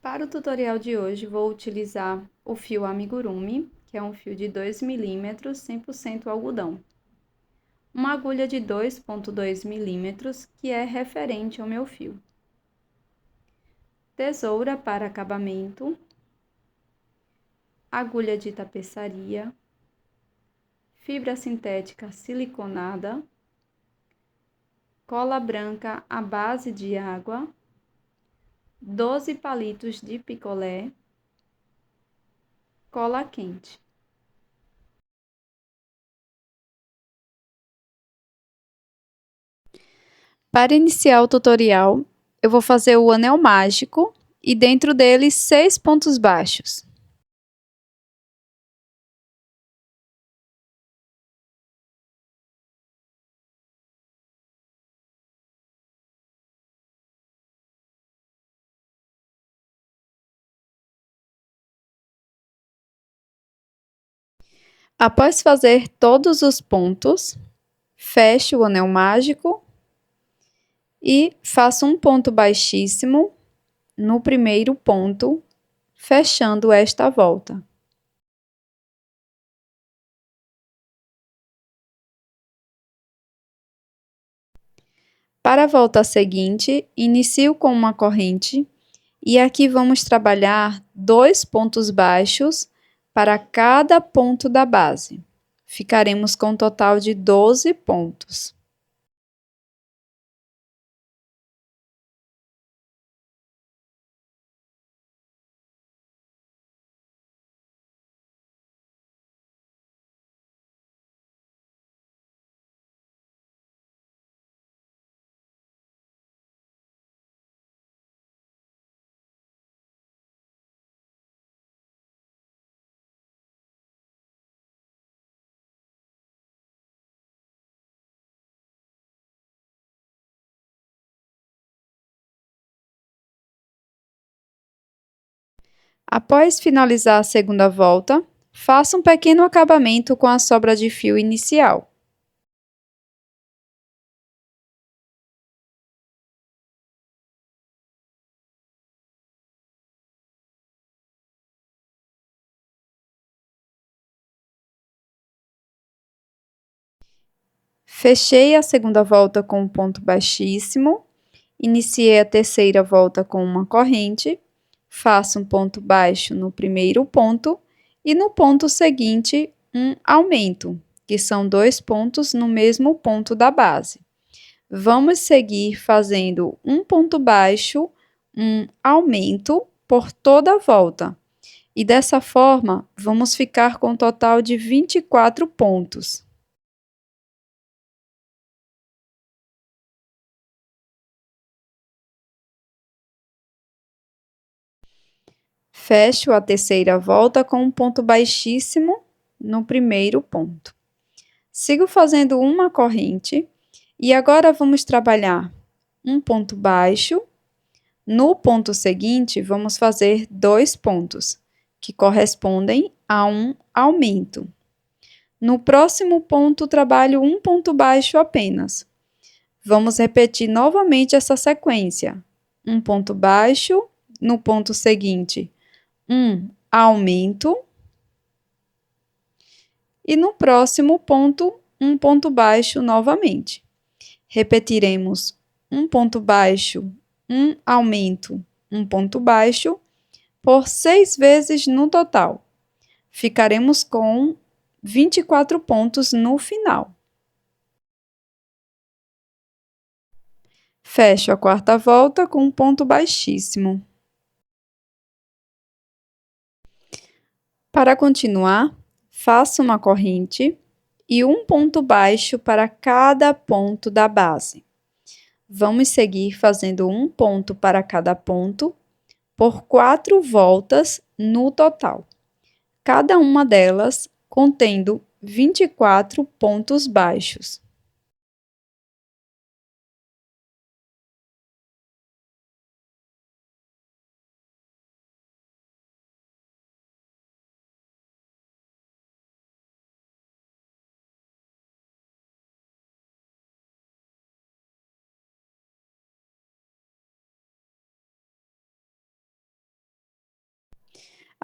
Para o tutorial de hoje, vou utilizar o fio amigurumi, que é um fio de 2 milímetros, 100% algodão. Uma agulha de 2,2 milímetros, que é referente ao meu fio. Tesoura para acabamento. Agulha de tapeçaria. Fibra sintética siliconada. Cola branca à base de água. 12 palitos de picolé. Cola quente. Para iniciar o tutorial, eu vou fazer o anel mágico e dentro dele 6 pontos baixos. Após fazer todos os pontos, fecho o anel mágico e faço um ponto baixíssimo no primeiro ponto, fechando esta volta. Para a volta seguinte, inicio com uma corrente e aqui vamos trabalhar 2 pontos baixos para cada ponto da base. Ficaremos com um total de 12 pontos. Após finalizar a segunda volta, faça um pequeno acabamento com a sobra de fio inicial. Fechei a segunda volta com um ponto baixíssimo, iniciei a terceira volta com uma corrente, faço um ponto baixo no primeiro ponto e no ponto seguinte um aumento, que são 2 pontos no mesmo ponto da base. Vamos seguir fazendo um ponto baixo, um aumento por toda a volta. E dessa forma, vamos ficar com um total de 24 pontos. Fecho a terceira volta com um ponto baixíssimo no primeiro ponto. Sigo fazendo uma corrente e agora vamos trabalhar um ponto baixo. No ponto seguinte, vamos fazer 2 pontos, que correspondem a um aumento. No próximo ponto, trabalho um ponto baixo apenas. Vamos repetir novamente essa sequência. Um ponto baixo, no ponto seguinte, um aumento. E no próximo ponto, um ponto baixo novamente. Repetiremos um ponto baixo, um aumento, um ponto baixo, por 6 vezes no total. Ficaremos com 24 pontos no final. Fecho a quarta volta com um ponto baixíssimo. Para continuar, faço uma corrente e um ponto baixo para cada ponto da base. Vamos seguir fazendo um ponto para cada ponto por 4 voltas no total, cada uma delas contendo 24 pontos baixos.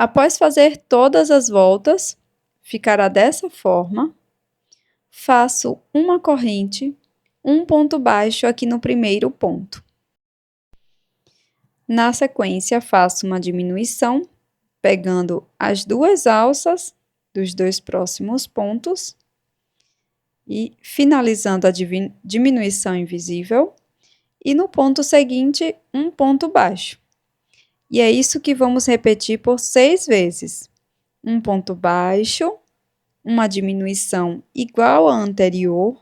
Após fazer todas as voltas, ficará dessa forma. Faço uma corrente, um ponto baixo aqui no primeiro ponto. Na sequência, faço uma diminuição, pegando as duas alças dos dois próximos pontos e finalizando a diminuição invisível. E no ponto seguinte, um ponto baixo. E é isso que vamos repetir por 6 vezes. Um ponto baixo, uma diminuição igual à anterior,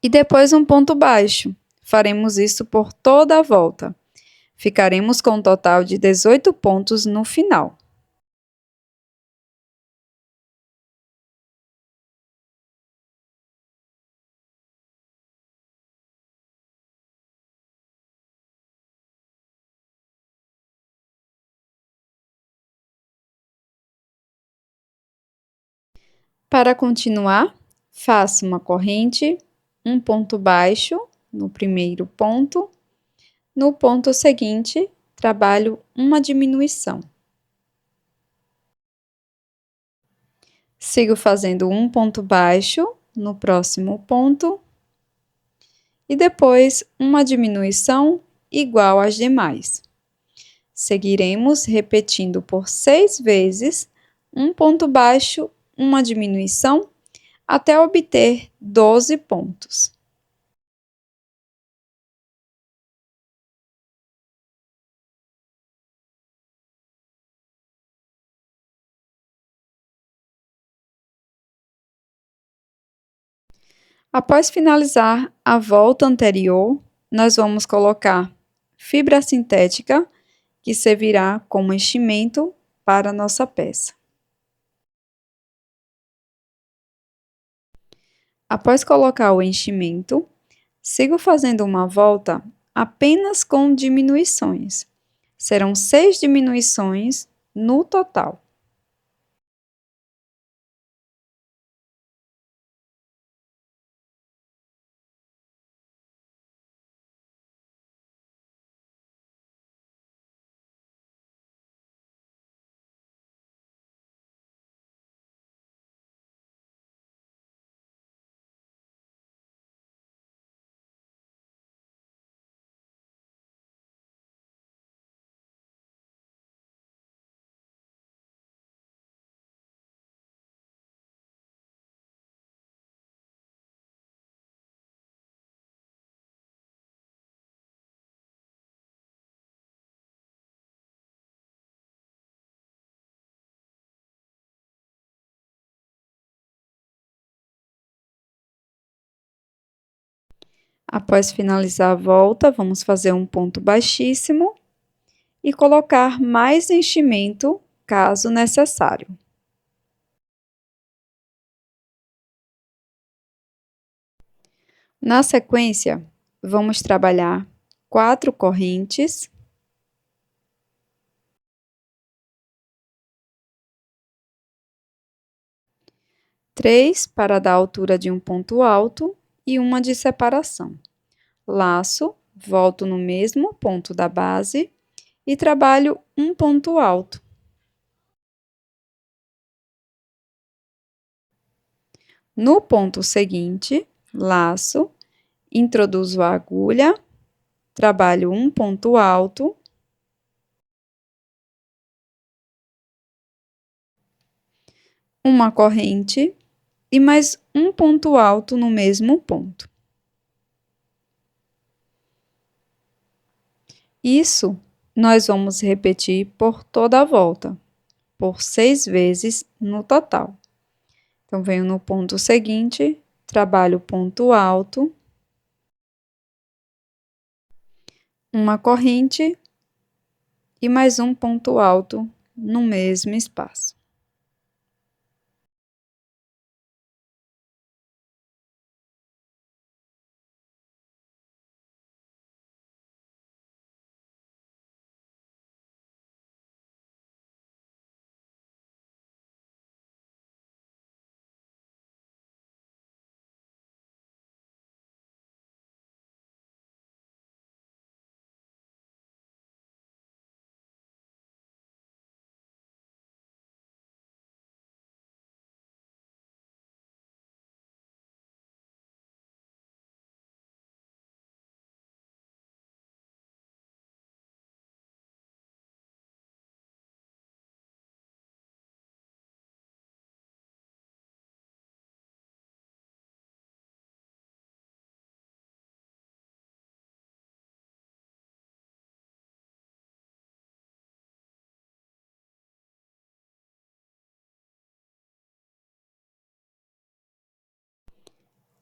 e depois um ponto baixo. Faremos isso por toda a volta. Ficaremos com um total de 18 pontos no final. Para continuar, faço uma corrente, um ponto baixo no primeiro ponto. No ponto seguinte, trabalho uma diminuição. Sigo fazendo um ponto baixo no próximo ponto e depois uma diminuição igual às demais. Seguiremos repetindo por 6 vezes um ponto baixo, uma diminuição, até obter 12 pontos. Após finalizar a volta anterior, nós vamos colocar fibra sintética, que servirá como enchimento para a nossa peça. Após colocar o enchimento, sigo fazendo uma volta apenas com diminuições. Serão 6 diminuições no total. Após finalizar a volta, vamos fazer um ponto baixíssimo e colocar mais enchimento, caso necessário. Na sequência, vamos trabalhar 4 correntes, três para dar altura de um ponto alto e uma de separação. Laço, volto no mesmo ponto da base e trabalho um ponto alto. No ponto seguinte, laço, introduzo a agulha, trabalho um ponto alto, uma corrente e mais um ponto alto no mesmo ponto. Isso nós vamos repetir por toda a volta, por 6 vezes no total. Então, venho no ponto seguinte, trabalho ponto alto, uma corrente e mais um ponto alto no mesmo espaço.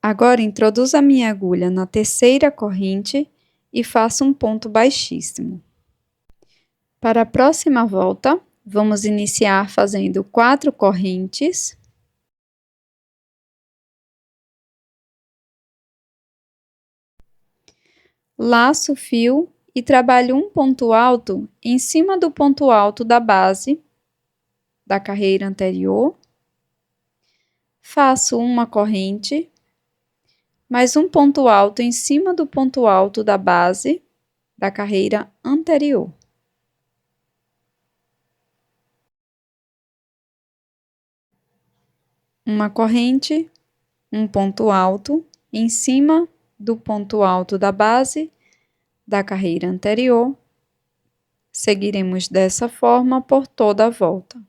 Agora, introduzo a minha agulha na terceira corrente e faço um ponto baixíssimo. Para a próxima volta, vamos iniciar fazendo 4 correntes. Laço o fio e trabalho um ponto alto em cima do ponto alto da base da carreira anterior. Faço uma corrente, mais um ponto alto em cima do ponto alto da base da carreira anterior. Uma corrente, um ponto alto em cima do ponto alto da base da carreira anterior. Seguiremos dessa forma por toda a volta.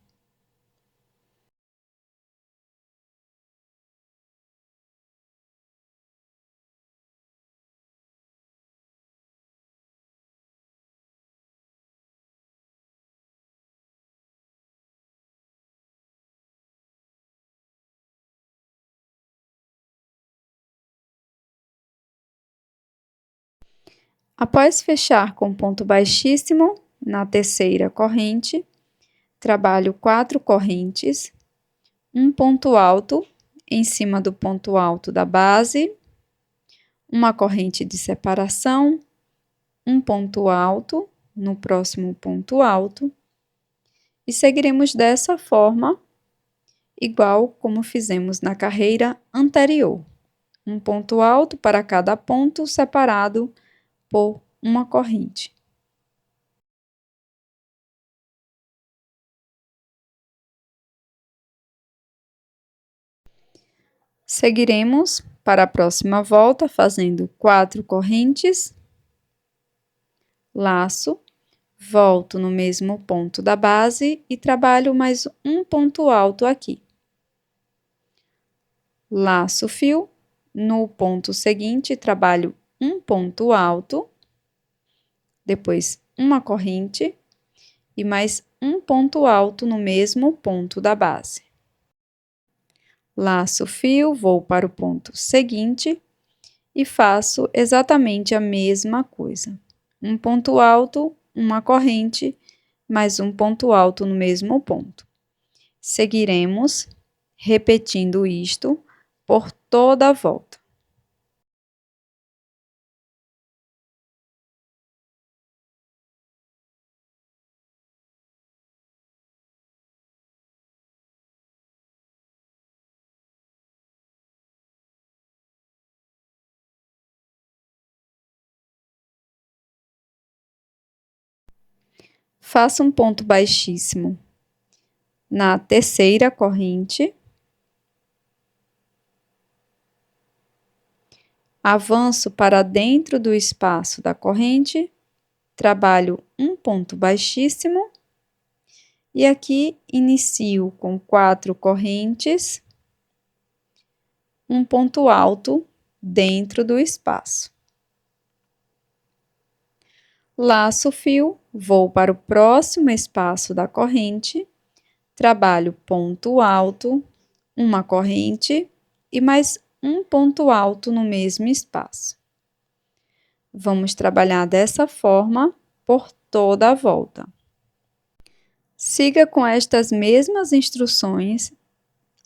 Após fechar com ponto baixíssimo na terceira corrente, trabalho 4 correntes, um ponto alto em cima do ponto alto da base, uma corrente de separação, um ponto alto no próximo ponto alto, e seguiremos dessa forma, igual como fizemos na carreira anterior. Um ponto alto para cada ponto separado por uma corrente. Seguiremos para a próxima volta fazendo 4 correntes, laço, volto no mesmo ponto da base e trabalho mais um ponto alto aqui. Laço o fio, no ponto seguinte trabalho um ponto alto, depois uma corrente e mais um ponto alto no mesmo ponto da base. Laço o fio, vou para o ponto seguinte e faço exatamente a mesma coisa. Um ponto alto, uma corrente, mais um ponto alto no mesmo ponto. Seguiremos repetindo isto por toda a volta. Faço um ponto baixíssimo na terceira corrente. Avanço para dentro do espaço da corrente, trabalho um ponto baixíssimo e aqui inicio com 4 correntes, um ponto alto dentro do espaço. Laço o fio, vou para o próximo espaço da corrente, trabalho ponto alto, uma corrente e mais um ponto alto no mesmo espaço. Vamos trabalhar dessa forma por toda a volta. Siga com estas mesmas instruções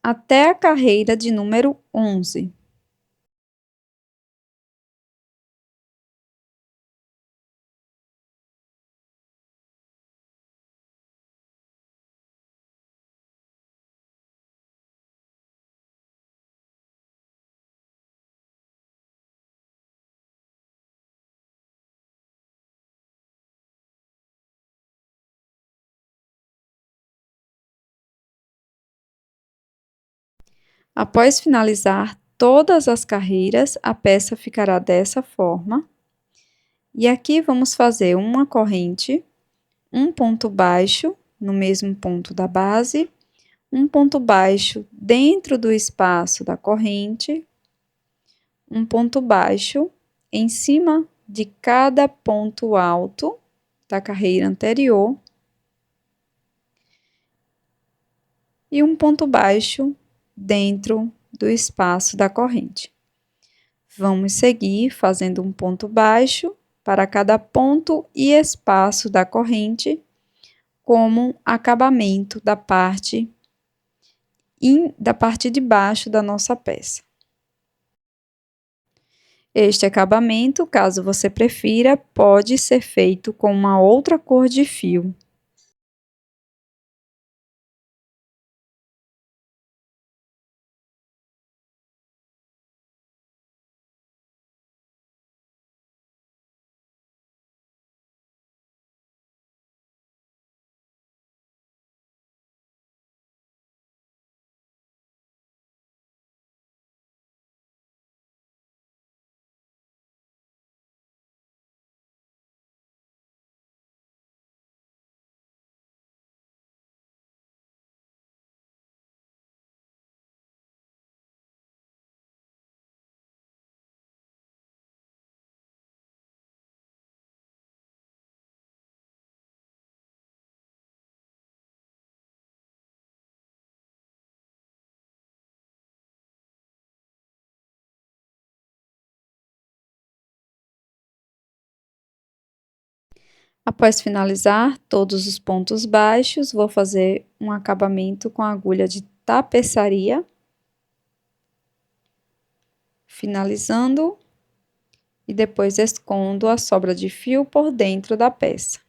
até a carreira de número 11. Após finalizar todas as carreiras, a peça ficará dessa forma. E aqui vamos fazer uma corrente, um ponto baixo no mesmo ponto da base, um ponto baixo dentro do espaço da corrente, um ponto baixo em cima de cada ponto alto da carreira anterior e um ponto baixo dentro do espaço da corrente. Vamos seguir fazendo um ponto baixo para cada ponto e espaço da corrente, como acabamento da parte de baixo da nossa peça. Este acabamento, caso você prefira, pode ser feito com uma outra cor de fio. Após finalizar todos os pontos baixos, vou fazer um acabamento com a agulha de tapeçaria, finalizando, e depois escondo a sobra de fio por dentro da peça.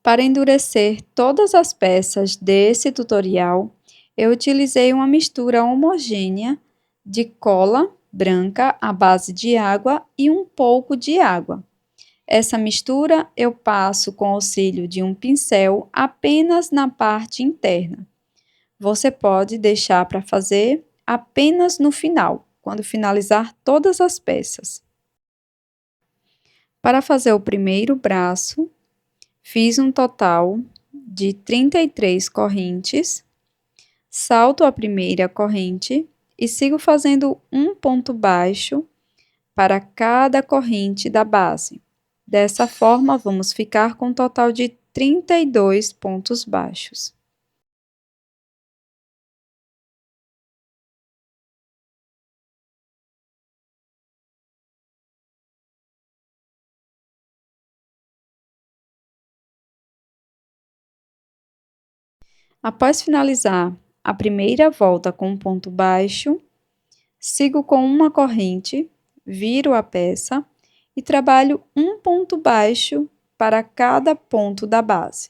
Para endurecer todas as peças desse tutorial, eu utilizei uma mistura homogênea de cola branca à base de água e um pouco de água. Essa mistura eu passo com o auxílio de um pincel apenas na parte interna. Você pode deixar para fazer apenas no final, quando finalizar todas as peças. Para fazer o primeiro braço, fiz um total de 33 correntes, salto a primeira corrente e sigo fazendo um ponto baixo para cada corrente da base. Dessa forma, vamos ficar com um total de 32 pontos baixos. Após finalizar a primeira volta com um ponto baixo, sigo com uma corrente, viro a peça e trabalho um ponto baixo para cada ponto da base.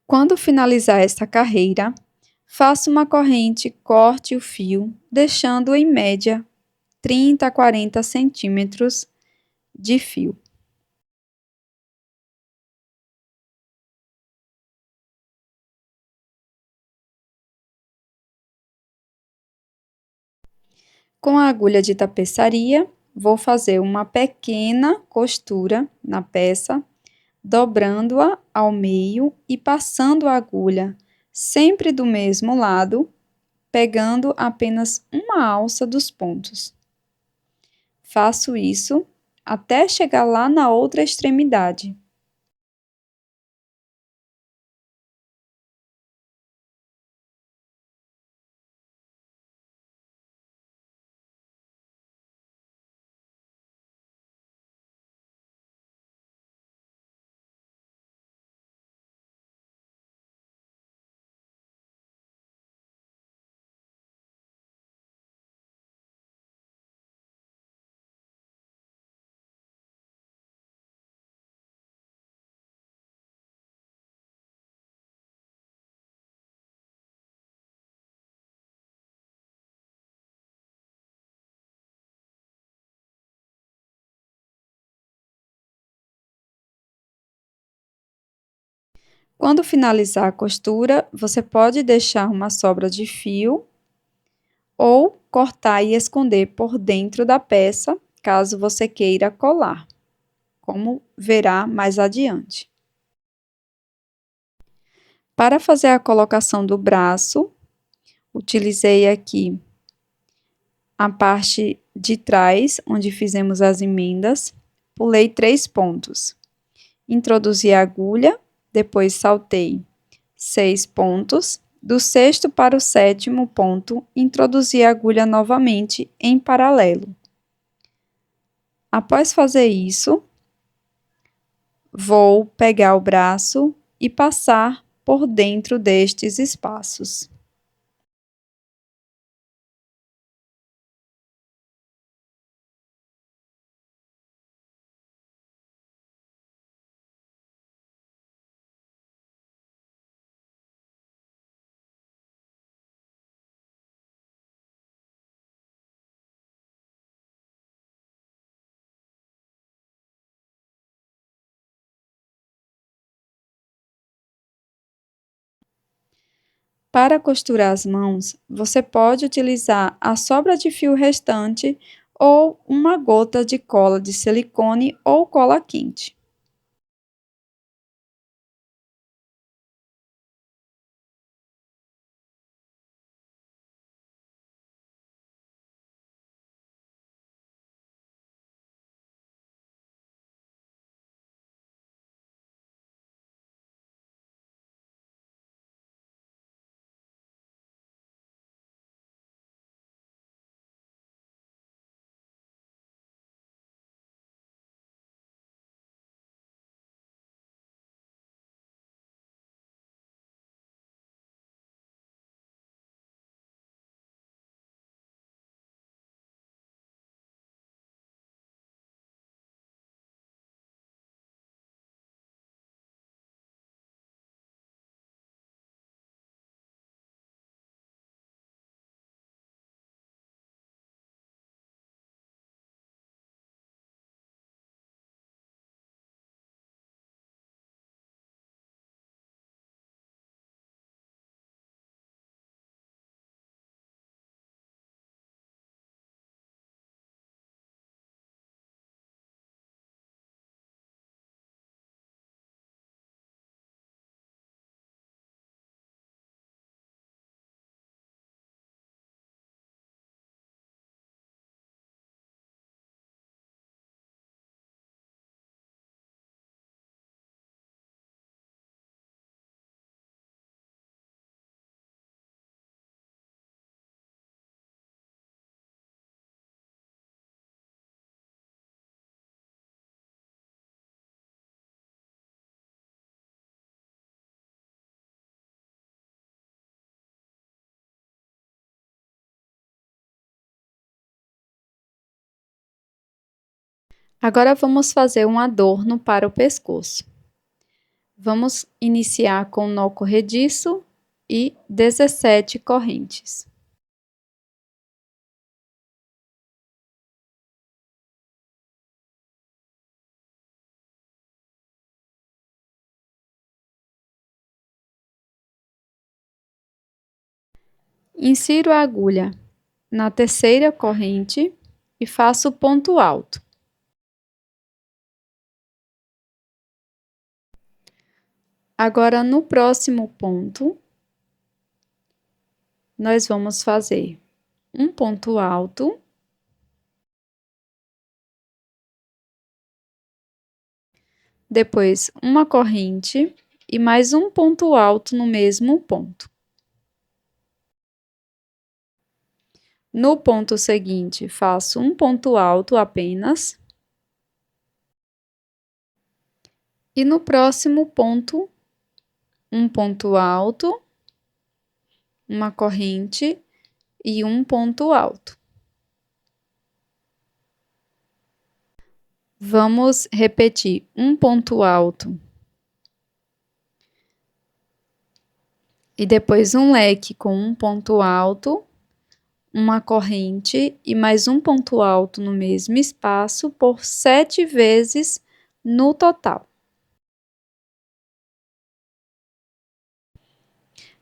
Quando finalizar esta carreira, faço uma corrente, corte o fio, deixando em média 30 a 40 centímetros de fio. Com a agulha de tapeçaria, vou fazer uma pequena costura na peça, dobrando-a ao meio e passando a agulha sempre do mesmo lado, pegando apenas uma alça dos pontos. Faço isso até chegar lá na outra extremidade. Quando finalizar a costura, você pode deixar uma sobra de fio ou cortar e esconder por dentro da peça, caso você queira colar, como verá mais adiante. Para fazer a colocação do braço, utilizei aqui a parte de trás, onde fizemos as emendas, pulei 3 pontos. Introduzi a agulha, depois saltei 6 pontos. Do sexto para o sétimo ponto, introduzi a agulha novamente em paralelo. Após fazer isso, vou pegar o braço e passar por dentro destes espaços. Para costurar as mãos, você pode utilizar a sobra de fio restante ou uma gota de cola de silicone ou cola quente. Agora vamos fazer um adorno para o pescoço. Vamos iniciar com nó corrediço e 17 correntes. Insiro a agulha na terceira corrente e faço ponto alto. Agora, no próximo ponto, nós vamos fazer um ponto alto, depois uma corrente e mais um ponto alto no mesmo ponto. No ponto seguinte, faço um ponto alto apenas. E no próximo ponto, um ponto alto, uma corrente e um ponto alto. Vamos repetir um ponto alto e depois um leque com um ponto alto, uma corrente e mais um ponto alto no mesmo espaço por 7 vezes no total.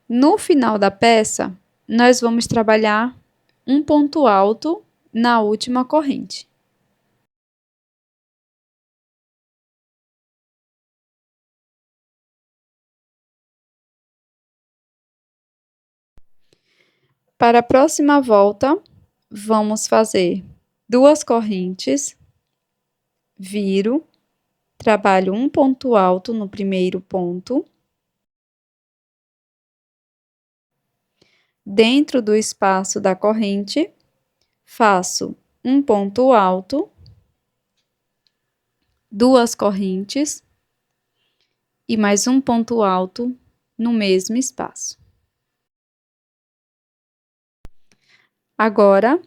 No final da peça, nós vamos trabalhar um ponto alto na última corrente. Para a próxima volta, vamos fazer 2 correntes, viro, trabalho um ponto alto no primeiro ponto. Dentro do espaço da corrente, faço um ponto alto, 2 correntes e mais um ponto alto no mesmo espaço. Agora,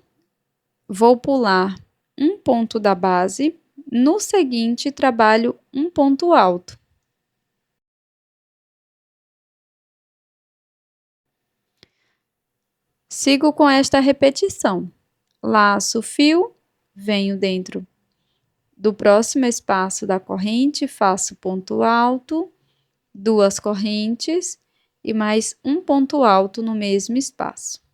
vou pular um ponto da base, no seguinte trabalho um ponto alto. Sigo com esta repetição. Laço o fio, venho dentro do próximo espaço da corrente, faço ponto alto, 2 correntes e mais um ponto alto no mesmo espaço.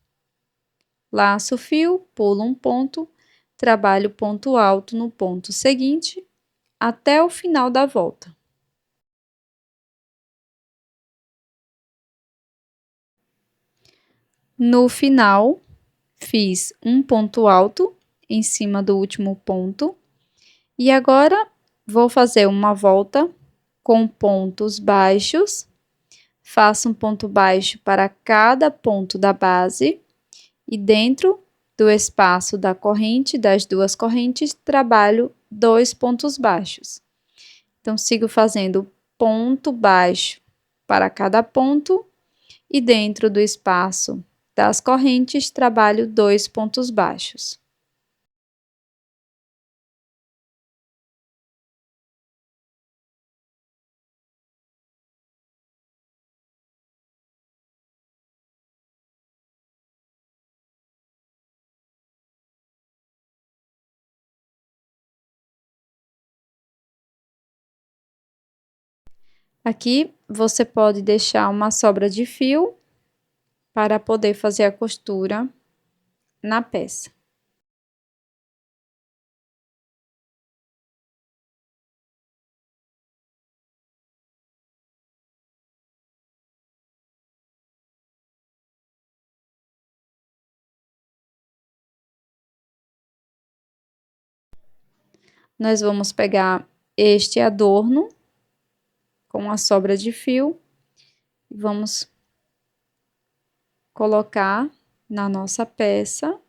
Laço o fio, pulo um ponto, trabalho ponto alto no ponto seguinte, até o final da volta. No final, fiz um ponto alto em cima do último ponto e agora vou fazer uma volta com pontos baixos. Faço um ponto baixo para cada ponto da base e dentro do espaço da corrente, das 2 correntes, trabalho 2 pontos baixos. Então, sigo fazendo ponto baixo para cada ponto e dentro do espaço das correntes, trabalho 2 pontos baixos. Aqui, você pode deixar uma sobra de fio para poder fazer a costura na peça. Nós vamos pegar este adorno com a sobra de fio e vamos colocar na nossa peça.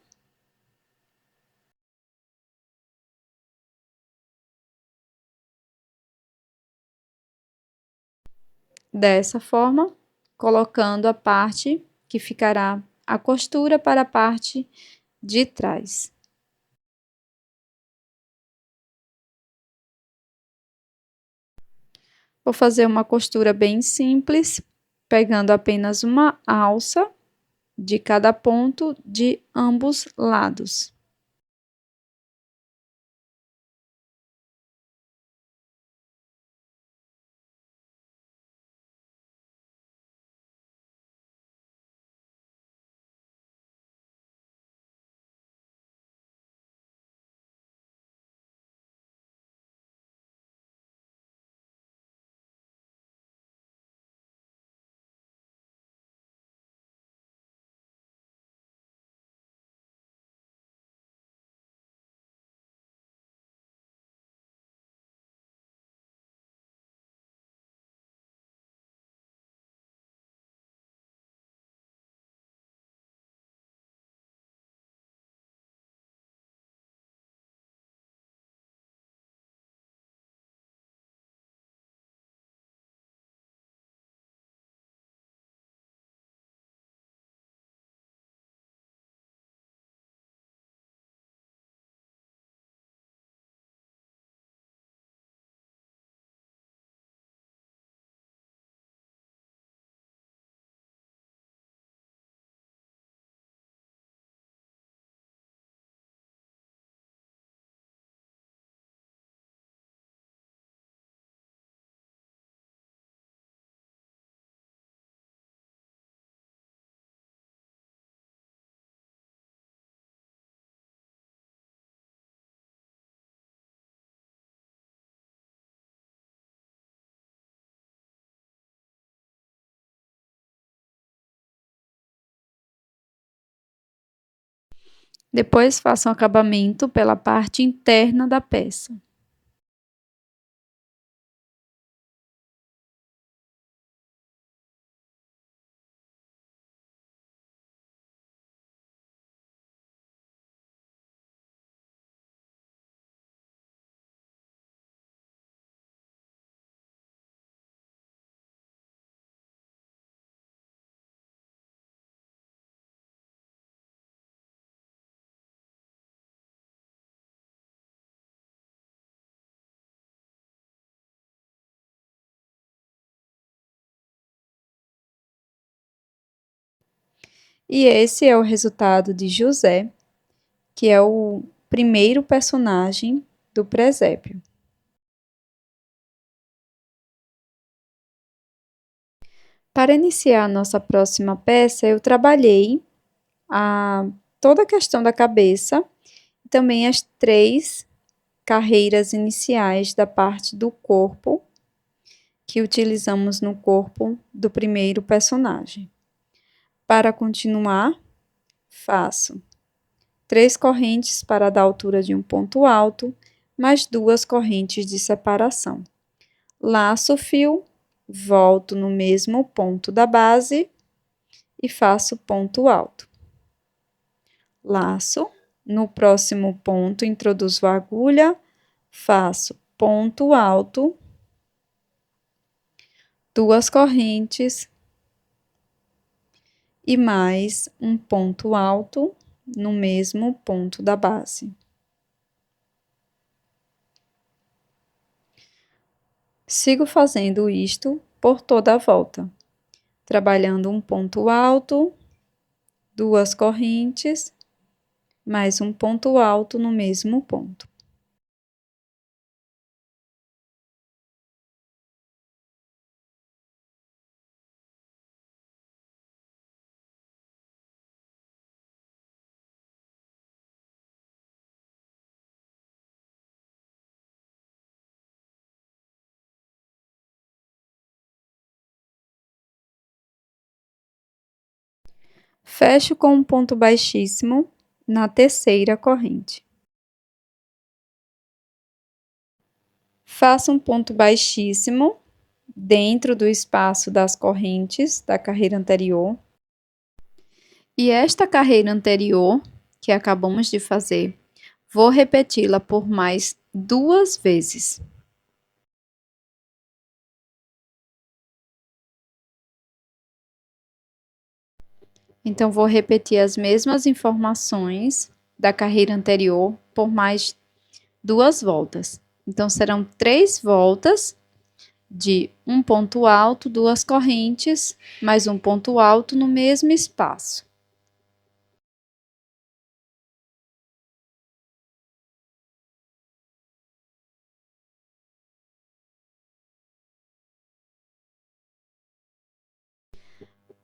Dessa forma, colocando a parte que ficará a costura para a parte de trás. Vou fazer uma costura bem simples, pegando apenas uma alça de cada ponto de ambos lados. Depois faça um acabamento pela parte interna da peça. E esse é o resultado de José, que é o primeiro personagem do presépio. Para iniciar a nossa próxima peça, eu trabalhei toda a questão da cabeça e também as 3 carreiras iniciais da parte do corpo que utilizamos no corpo do primeiro personagem. Para continuar, faço 3 correntes para dar altura de um ponto alto, mais 2 correntes de separação. Laço o fio, volto no mesmo ponto da base e faço ponto alto. Laço, no próximo ponto introduzo a agulha, faço ponto alto, 2 correntes e mais um ponto alto no mesmo ponto da base. Sigo fazendo isto por toda a volta, trabalhando um ponto alto, 2 correntes, mais um ponto alto no mesmo ponto. Fecho com um ponto baixíssimo na terceira corrente. Faço um ponto baixíssimo dentro do espaço das correntes da carreira anterior. E esta carreira anterior, que acabamos de fazer, vou repeti-la por mais 2 vezes. Então, vou repetir as mesmas informações da carreira anterior por mais 2 voltas. Então, serão 3 voltas de um ponto alto, 2 correntes, mais um ponto alto no mesmo espaço.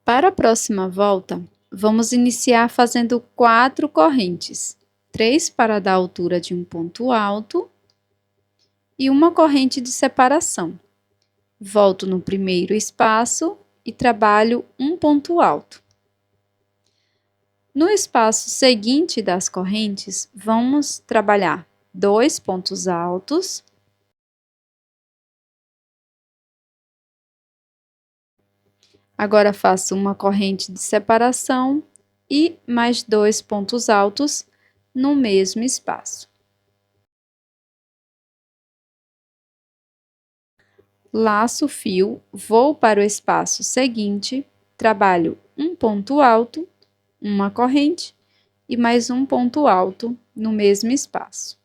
Para a próxima volta, vamos iniciar fazendo 4 correntes, 3 para dar altura de um ponto alto e uma corrente de separação. Volto no primeiro espaço e trabalho um ponto alto. No espaço seguinte das correntes, vamos trabalhar 2 pontos altos. Agora faço uma corrente de separação e mais 2 pontos altos no mesmo espaço. Laço o fio, vou para o espaço seguinte, trabalho um ponto alto, uma corrente e mais um ponto alto no mesmo espaço.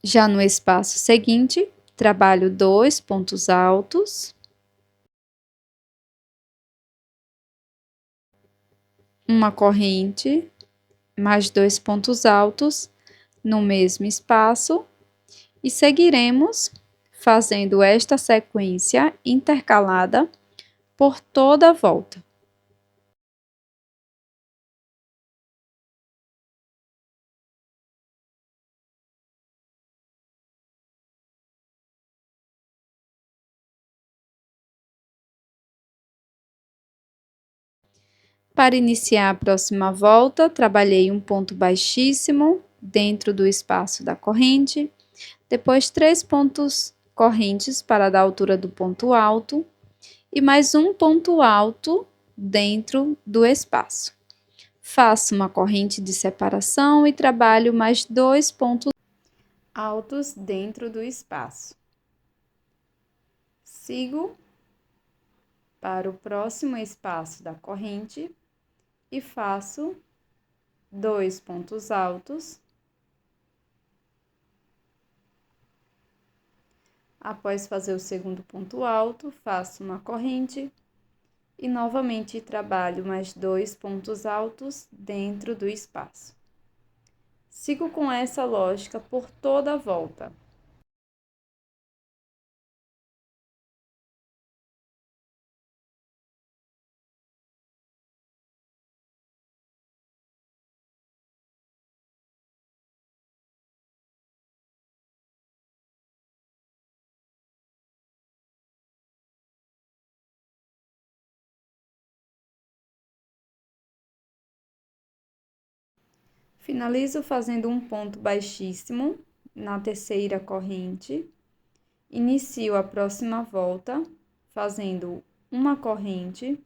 Já no espaço seguinte, trabalho 2 pontos altos, uma corrente, mais 2 pontos altos no mesmo espaço e seguiremos fazendo esta sequência intercalada por toda a volta. Para iniciar a próxima volta, trabalhei um ponto baixíssimo dentro do espaço da corrente, depois 3 pontos correntes para dar a altura do ponto alto e mais um ponto alto dentro do espaço. Faço uma corrente de separação e trabalho mais 2 pontos altos dentro do espaço. Sigo para o próximo espaço da corrente e faço 2 pontos altos. Após fazer o segundo ponto alto, faço uma corrente e novamente trabalho mais 2 pontos altos dentro do espaço. Sigo com essa lógica por toda a volta. Finalizo fazendo um ponto baixíssimo na terceira corrente. Inicio a próxima volta fazendo uma corrente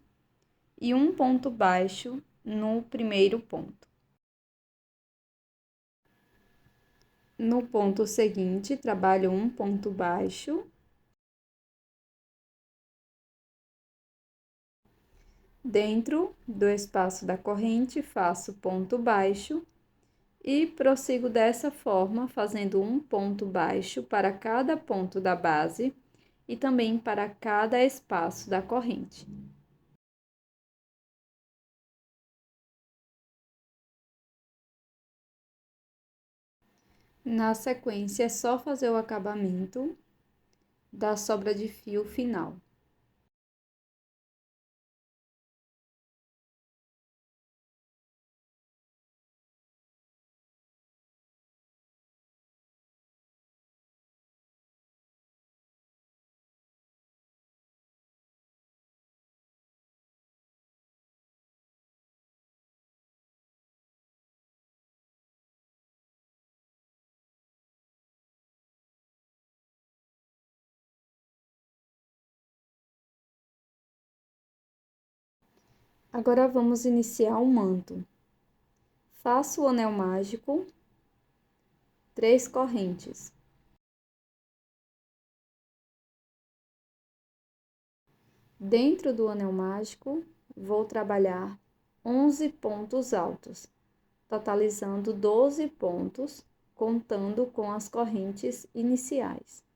e um ponto baixo no primeiro ponto. No ponto seguinte, trabalho um ponto baixo. Dentro do espaço da corrente, faço ponto baixo e prossigo dessa forma, fazendo um ponto baixo para cada ponto da base e também para cada espaço da corrente. Na sequência, é só fazer o acabamento da sobra de fio final. Agora vamos iniciar o manto. Faço o anel mágico, 3 correntes. Dentro do anel mágico, vou trabalhar 11 pontos altos, totalizando 12 pontos, contando com as correntes iniciais.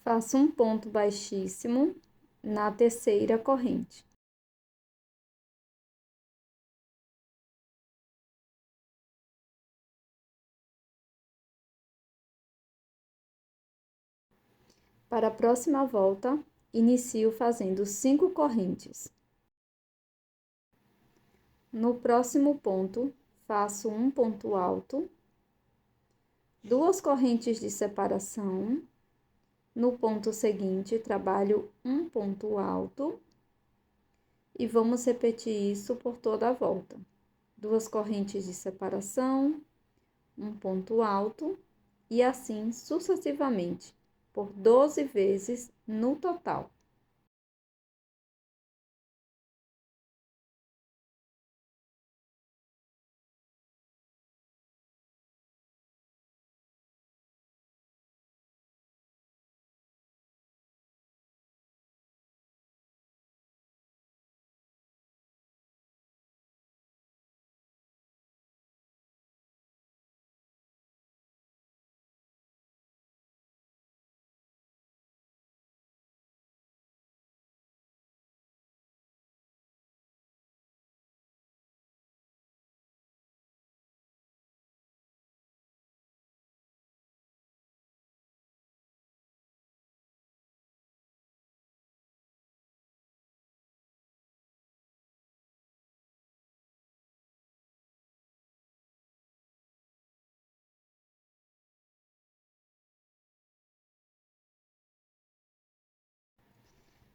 Faço um ponto baixíssimo na terceira corrente. Para a próxima volta, inicio fazendo 5 correntes. No próximo ponto, faço um ponto alto, 2 correntes de separação. No ponto seguinte, trabalho um ponto alto e vamos repetir isso por toda a volta. 2 correntes de separação, um ponto alto e assim sucessivamente, por 12 vezes no total.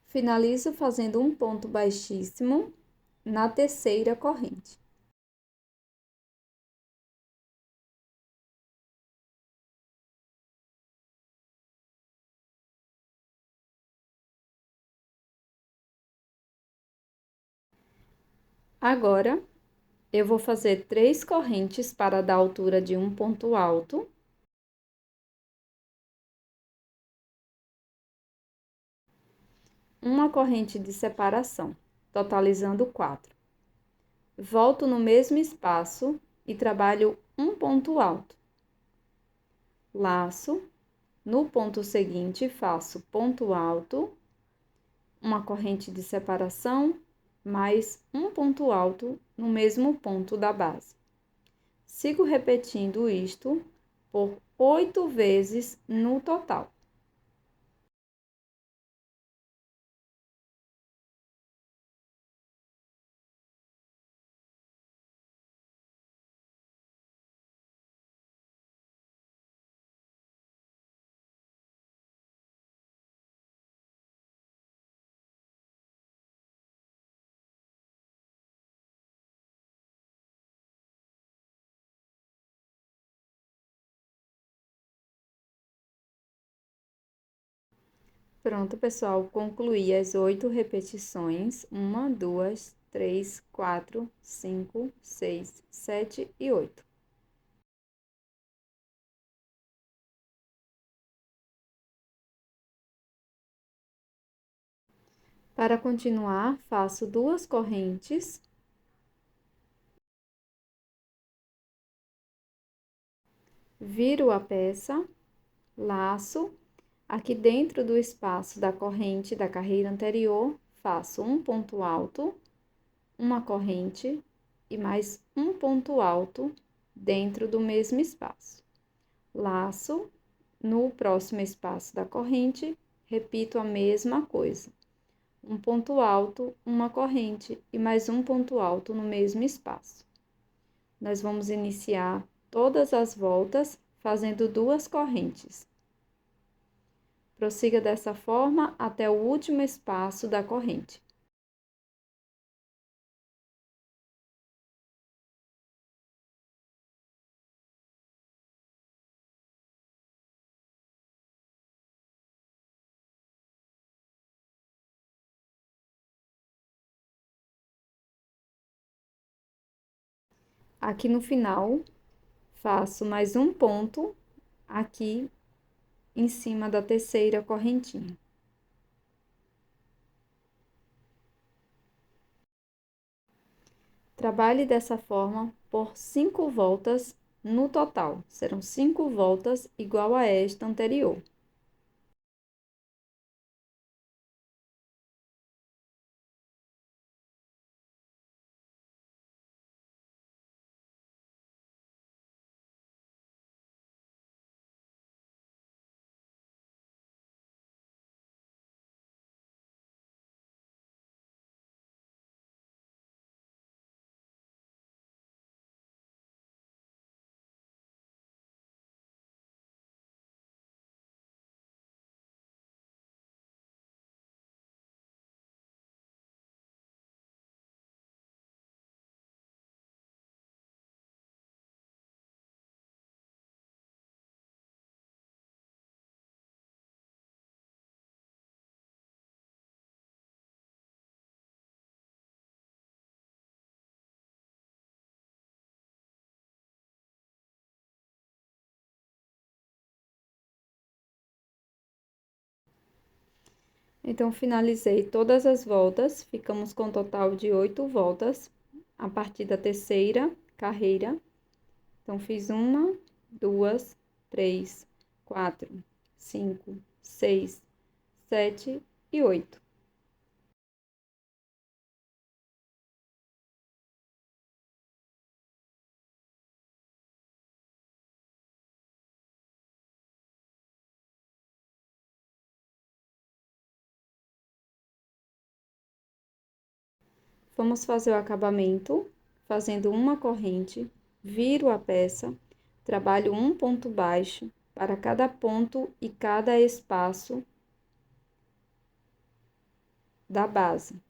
Finalizo fazendo um ponto baixíssimo na terceira corrente. Agora, eu vou fazer 3 correntes para dar altura de um ponto alto. Uma corrente de separação, totalizando 4. Volto no mesmo espaço e trabalho um ponto alto. Laço, no ponto seguinte faço ponto alto, uma corrente de separação, mais um ponto alto no mesmo ponto da base. Sigo repetindo isto por 8 vezes no total. Pronto, pessoal, concluí as 8 repetições. 1, 2, 3, 4, 5, 6, 7 e 8. Para continuar, faço 2 correntes. Viro a peça, laço. Aqui dentro do espaço da corrente da carreira anterior, faço um ponto alto, uma corrente e mais um ponto alto dentro do mesmo espaço. Laço, no próximo espaço da corrente, repito a mesma coisa. Um ponto alto, uma corrente e mais um ponto alto no mesmo espaço. Nós vamos iniciar todas as voltas fazendo 2 correntes. Prossiga dessa forma até o último espaço da corrente. Aqui no final, faço mais um ponto aqui em cima da terceira correntinha. Trabalhe dessa forma por 5 voltas no total. Serão 5 voltas igual a esta anterior. Então, finalizei todas as voltas, ficamos com um total de 8 voltas a partir da terceira carreira. Então, fiz 1, 2, 3, 4, 5, 6, 7 e 8. Vamos fazer o acabamento, fazendo uma corrente, viro a peça, trabalho um ponto baixo para cada ponto e cada espaço da base.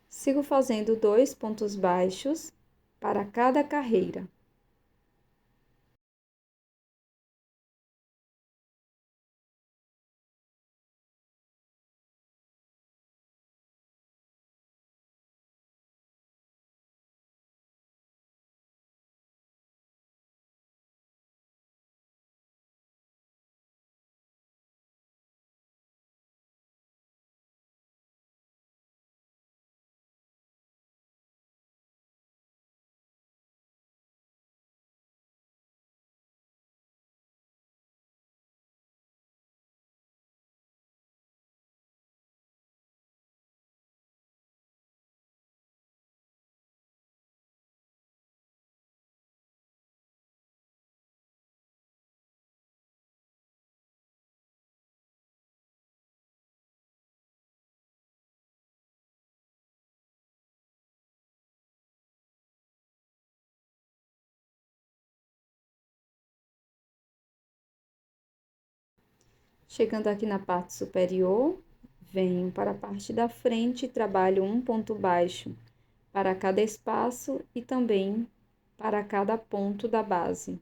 Sigo fazendo 2 pontos baixos para cada carreira. Chegando aqui na parte superior, venho para a parte da frente e trabalho um ponto baixo para cada espaço e também para cada ponto da base.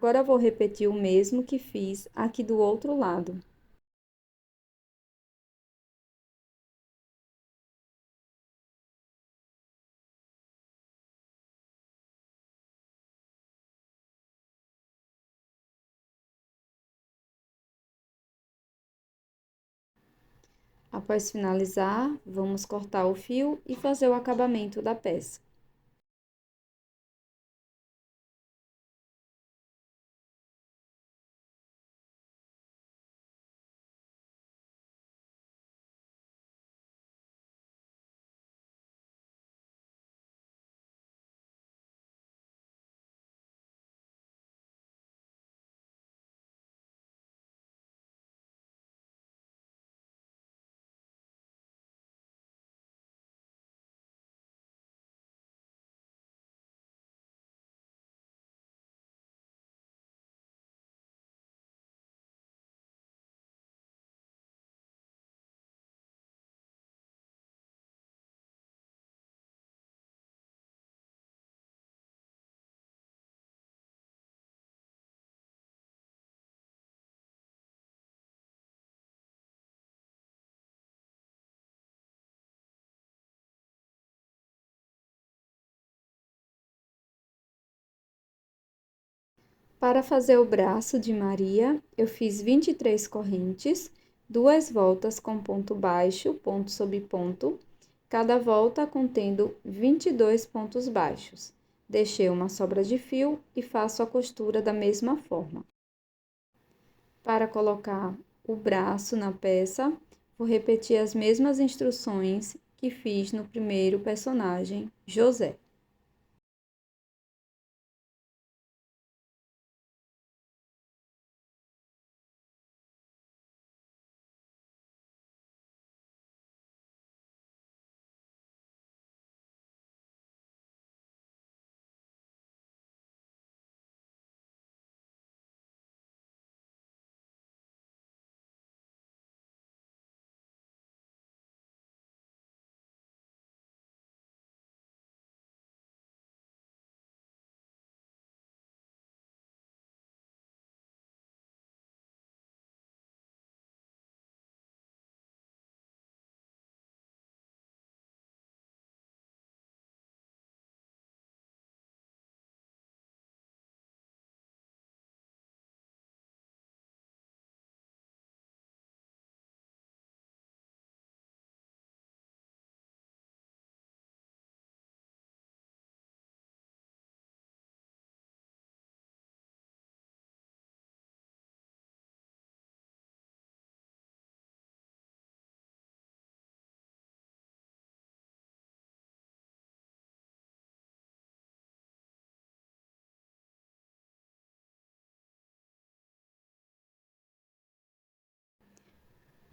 Agora vou repetir o mesmo que fiz aqui do outro lado. Após finalizar, vamos cortar o fio e fazer o acabamento da peça. Para fazer o braço de Maria, eu fiz 23 correntes, 2 voltas com ponto baixo, ponto sobre ponto, cada volta contendo 22 pontos baixos. Deixei uma sobra de fio e faço a costura da mesma forma. Para colocar o braço na peça, vou repetir as mesmas instruções que fiz no primeiro personagem, José.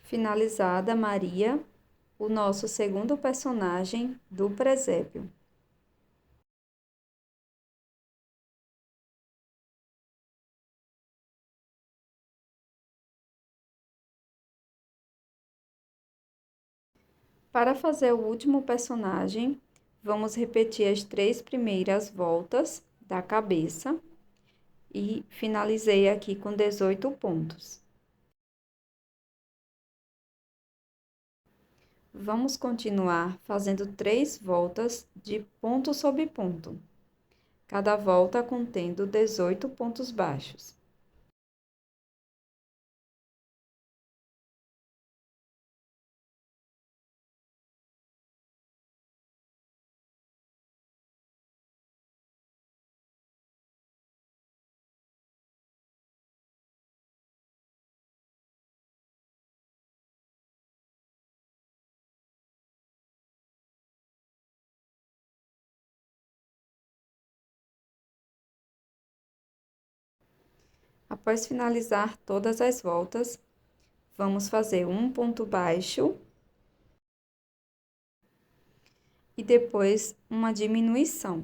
Finalizada Maria, o nosso segundo personagem do presépio. Para fazer o último personagem, vamos repetir as 3 primeiras voltas da cabeça e finalizei aqui com 18 pontos. Vamos continuar fazendo 3 voltas de ponto sobre ponto, cada volta contendo 18 pontos baixos. Após finalizar todas as voltas, vamos fazer um ponto baixo e depois uma diminuição.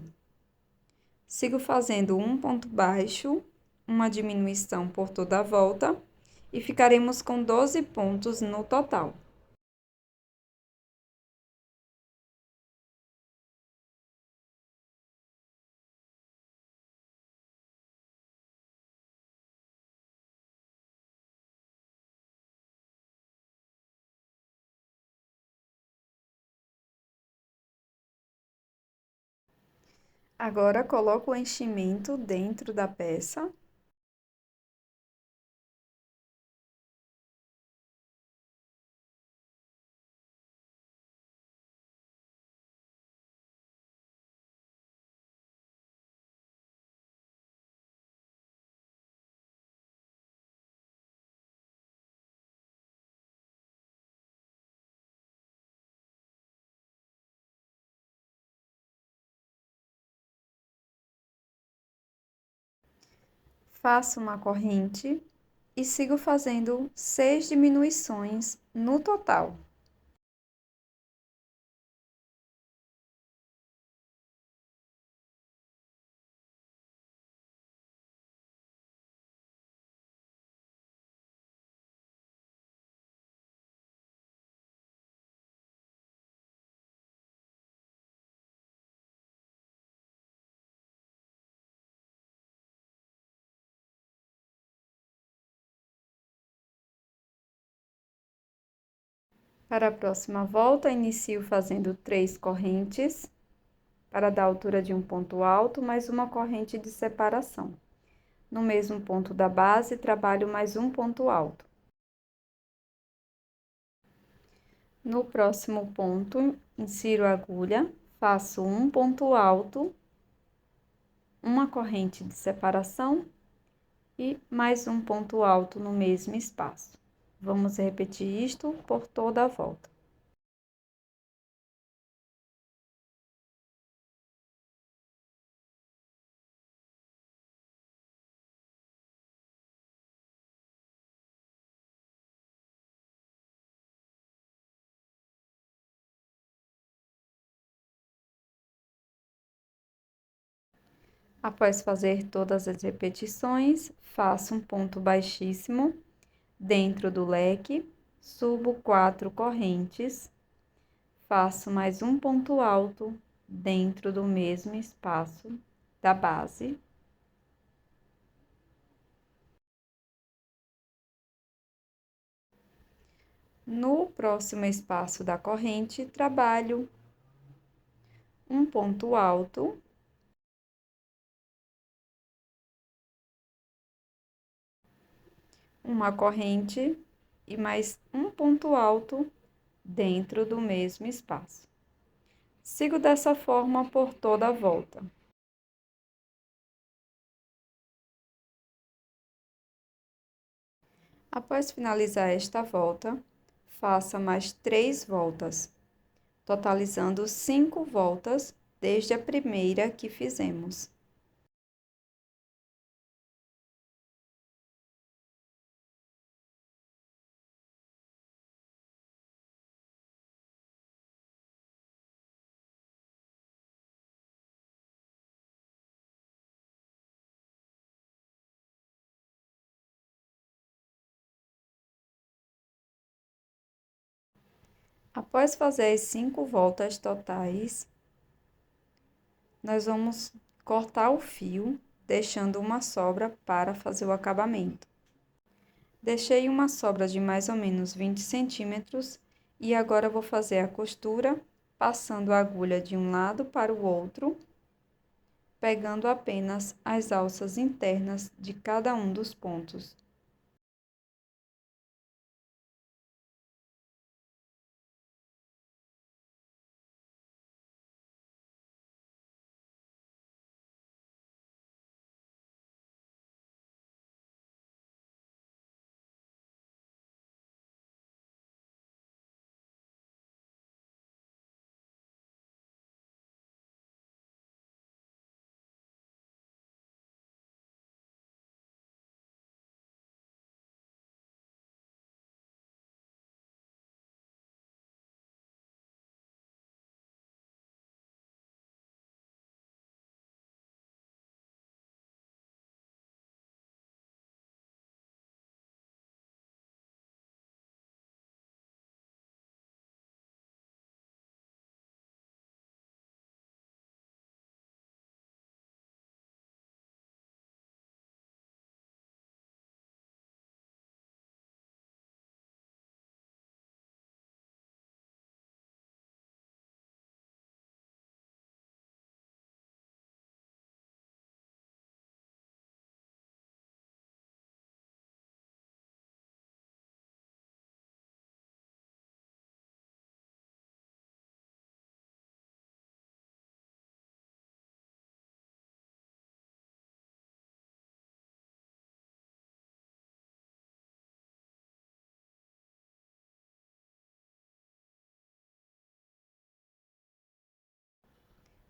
Sigo fazendo um ponto baixo, uma diminuição por toda a volta e ficaremos com 12 pontos no total. Agora, coloco o enchimento dentro da peça. Faço uma corrente e sigo fazendo 6 diminuições no total. Para a próxima volta, inicio fazendo 3 correntes para dar altura de um ponto alto, mais uma corrente de separação. No mesmo ponto da base, trabalho mais um ponto alto. No próximo ponto, insiro a agulha, faço um ponto alto, uma corrente de separação e mais um ponto alto no mesmo espaço. Vamos repetir isto por toda a volta. Após fazer todas as repetições, faço um ponto baixíssimo dentro do leque, subo 4 correntes, faço mais um ponto alto dentro do mesmo espaço da base. No próximo espaço da corrente, trabalho um ponto alto, uma corrente e mais um ponto alto dentro do mesmo espaço. Sigo dessa forma por toda a volta. Após finalizar esta volta, faça mais 3 voltas, totalizando 5 voltas desde a primeira que fizemos. Após fazer as 5 voltas totais, nós vamos cortar o fio, deixando uma sobra para fazer o acabamento. Deixei uma sobra de mais ou menos 20 centímetros e agora vou fazer a costura, passando a agulha de um lado para o outro, pegando apenas as alças internas de cada um dos pontos.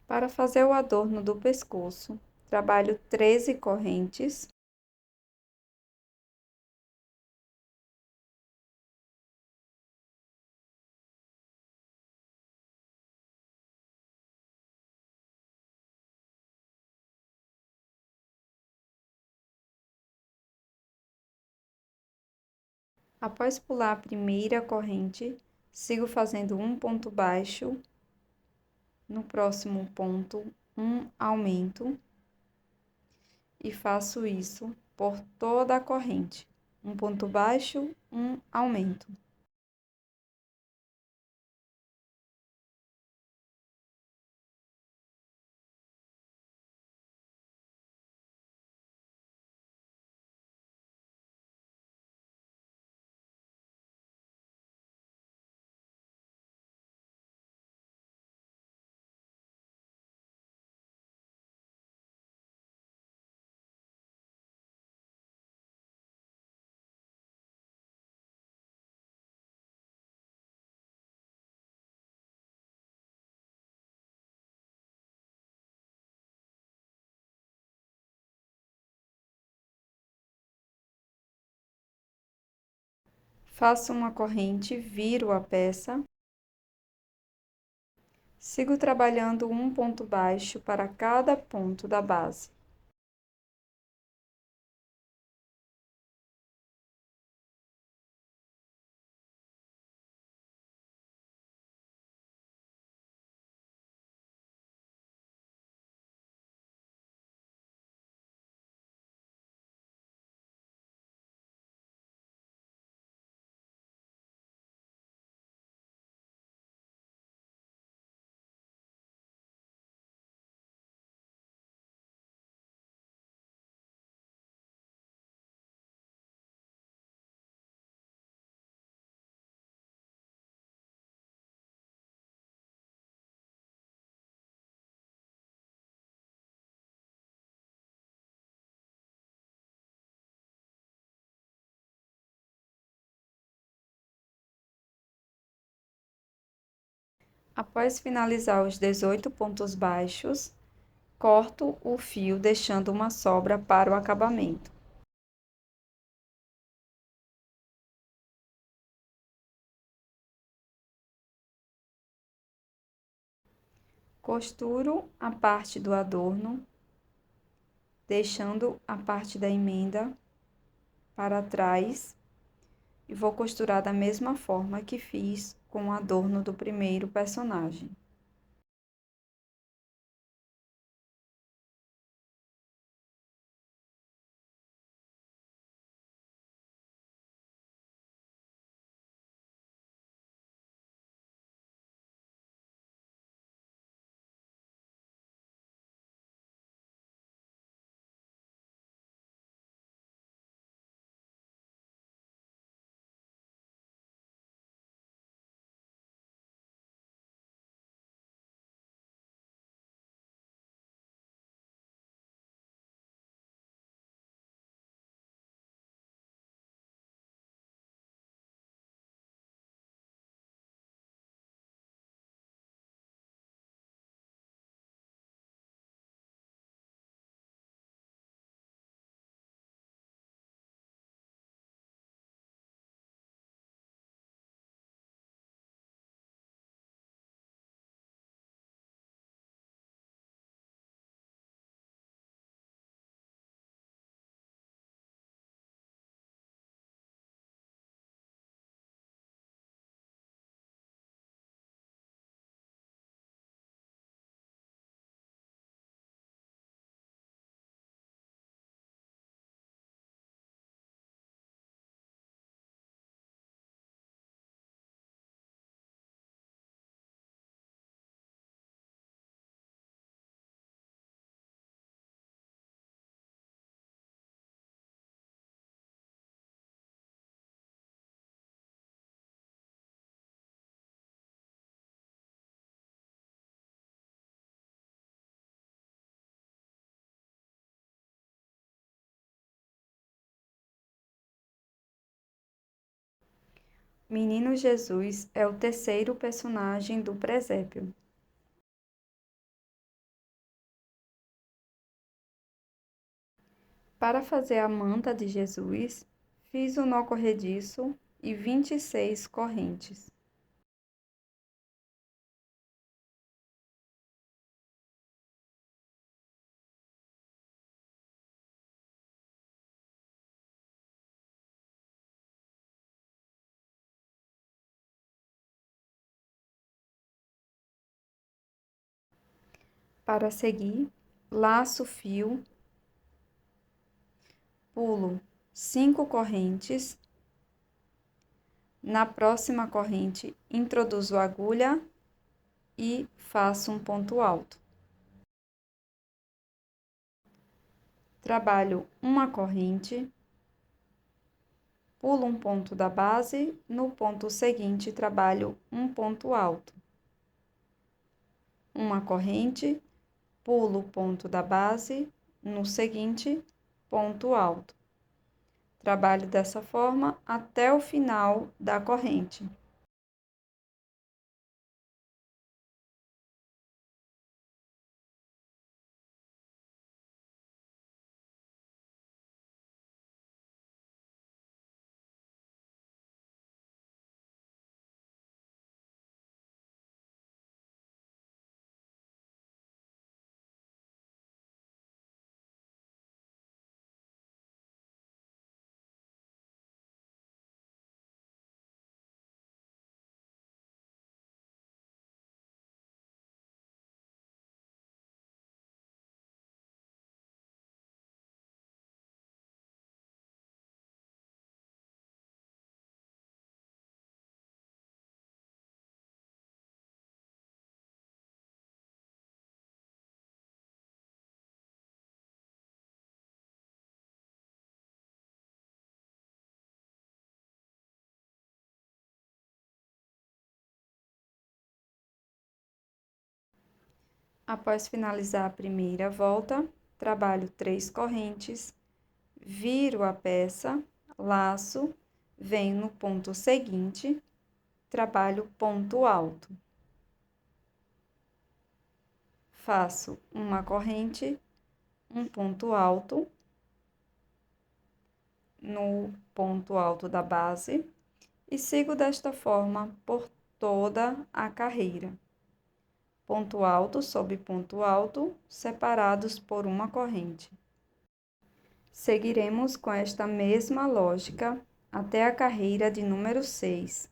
Para fazer o adorno do pescoço, trabalho 13 correntes. Após pular a primeira corrente, sigo fazendo um ponto baixo, no próximo ponto, um aumento, e faço isso por toda a corrente. Um ponto baixo, um aumento. Faço uma corrente, viro a peça. Sigo trabalhando um ponto baixo para cada ponto da base. Após finalizar os 18 pontos baixos, corto o fio deixando uma sobra para o acabamento. Costuro a parte do adorno, deixando a parte da emenda para trás, e vou costurar da mesma forma que fiz com o adorno do primeiro personagem. Menino Jesus é o terceiro personagem do presépio. Para fazer a manta de Jesus, fiz um nó corrediço e 26 correntes. Para seguir, laço o fio, pulo 5 correntes. Na próxima corrente, introduzo a agulha e faço um ponto alto. Trabalho uma corrente, pulo um ponto da base, no ponto seguinte trabalho um ponto alto. Uma corrente, pulo o ponto da base, no seguinte, ponto alto. Trabalho dessa forma até o final da corrente. Após finalizar a primeira volta, trabalho 3 correntes, viro a peça, laço, venho no ponto seguinte, trabalho ponto alto. Faço uma corrente, um ponto alto, no ponto alto da base e sigo desta forma por toda a carreira. Ponto alto sobre ponto alto, separados por uma corrente. Seguiremos com esta mesma lógica até a carreira de número 6.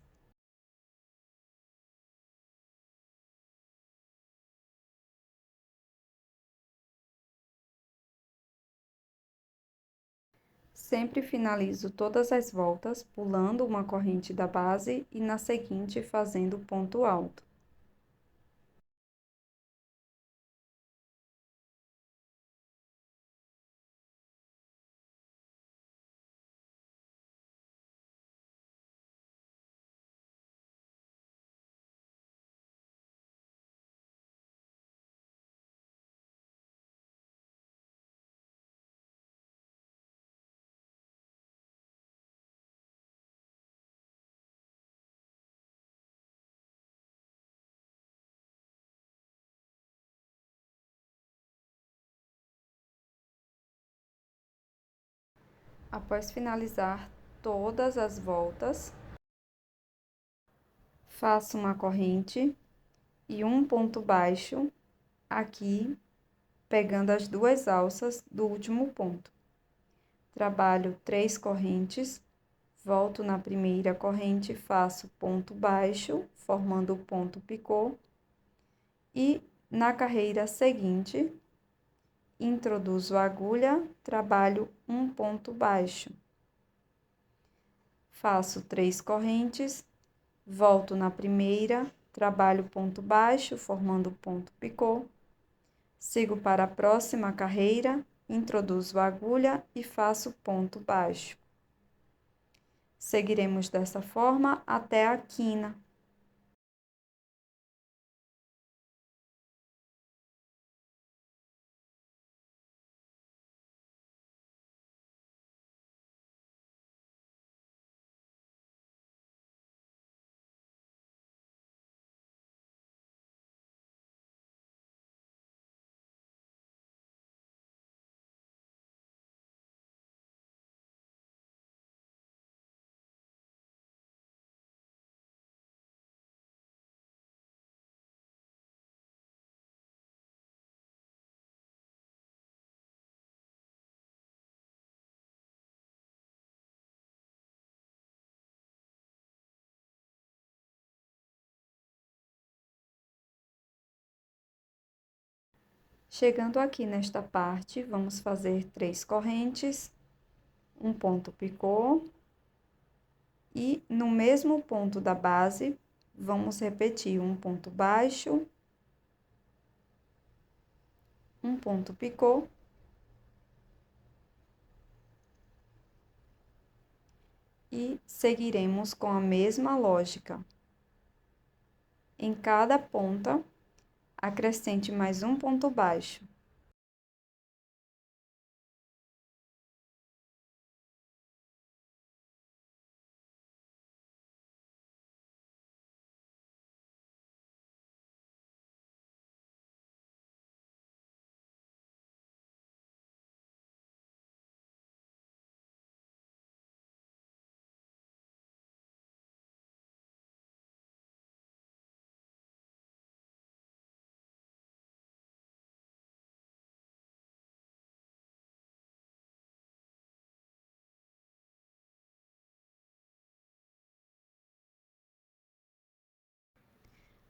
Sempre finalizo todas as voltas pulando uma corrente da base e na seguinte fazendo ponto alto. Após finalizar todas as voltas, faço uma corrente e um ponto baixo aqui, pegando as duas alças do último ponto. Trabalho 3 correntes, volto na primeira corrente, faço ponto baixo, formando o ponto picô, e na carreira seguinte, introduzo a agulha, trabalho um ponto baixo. Faço 3 correntes, volto na primeira, trabalho ponto baixo, formando ponto picô. Sigo para a próxima carreira, introduzo a agulha e faço ponto baixo. Seguiremos dessa forma até a quina. Chegando aqui nesta parte, vamos fazer 3 correntes, um ponto picô, e no mesmo ponto da base, vamos repetir um ponto baixo, um ponto picô, e seguiremos com a mesma lógica. Em cada ponta, acrescente mais um ponto baixo.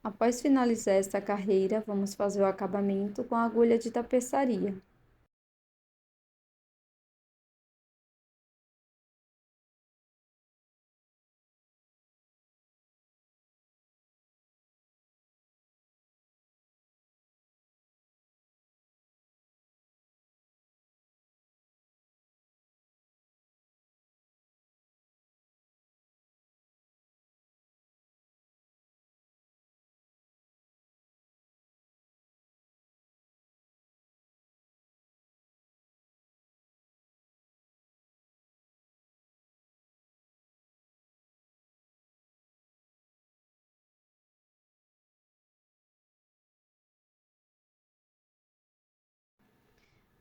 Após finalizar esta carreira, vamos fazer o acabamento com a agulha de tapeçaria.